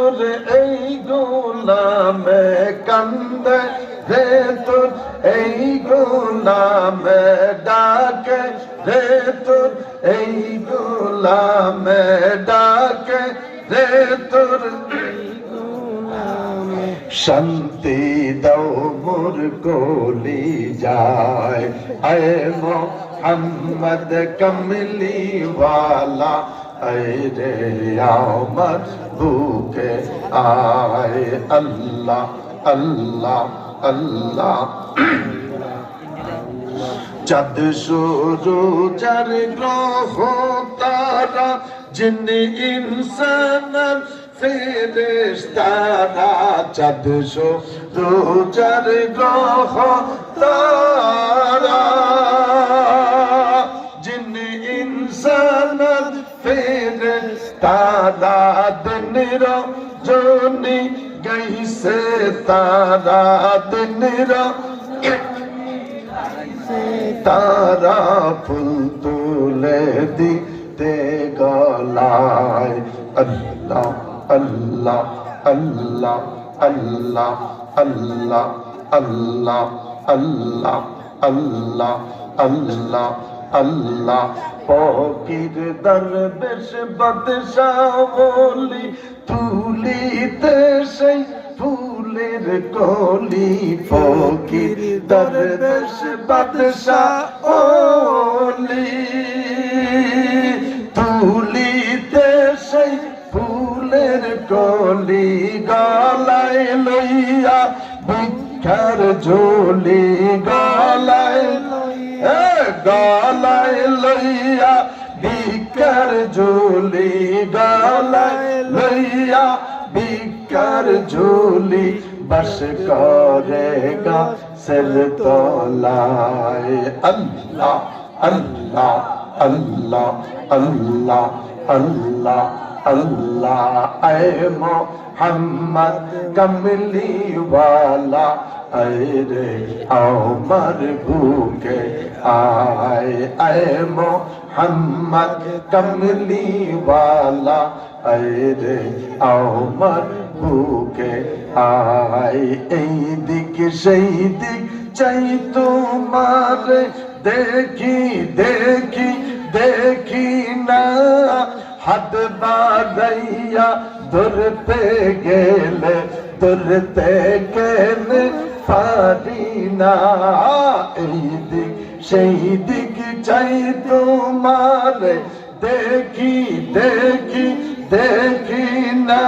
তোর এই গোলামে কান্দে রে তোর এই গোলামে ডাকে রে তোর এই গোলামে ডাকে রে তোর শান্তি দাও মোর কলি যায় আয় মোহাম্মদ কমলি ওয়ালা আয় রে আমার বুকে আয় আল্লাহ আল্লাহ আল্লাহ চাঁদ সূরু চার গ্রহ তারা জিন ইনসান ফেরেশতারা চাঁদ সূরু চার গ্রহ তারা জিন ইনসান ফেরেশতারা দিন রজনী গাইছে তারা দিন তারা ফুল তুলে দিতে গলায় আল্লাহ আল্লাহ আল্লাহ আল্লাহ আল্লাহ আল্লাহ আল্লাহ আল্লাহ আল্লাহ আল্লাহ ফকির দরবেশ বাদশাহ বলি তুলিতে সেই ফুলের কলি ফকির দরবেশ বাদশাহ ওলি তুলিতে সেই ফুলের কলি গলায় লইয়া ভিক্ষার ঝোলি গলায় গলায় লইয়া ভিক্ষার ঝোলি গলায় লইয়া ভিক্ষার ঝোলি বস করে গাছের তলায় আল্লাহ আল্লাহ আল্লাহ আল্লাহ আল্লাহ আল্লাহ আয় মোহাম্মদ কমলি ওয়ালা আয় রে আমার বুকে আয় আয় মোহাম্মদ কমলি ওয়ালা আয় রে আমার বুকে আয় এই দিক সেই দিক চাই তোমার দেখি দেখি দেখি না হাত বাড়াইয়া ধরতে গেলে ধরতে গেলে পারি না এই দিক সেই দিক চাই তোমার দেখি দেখি দেখি না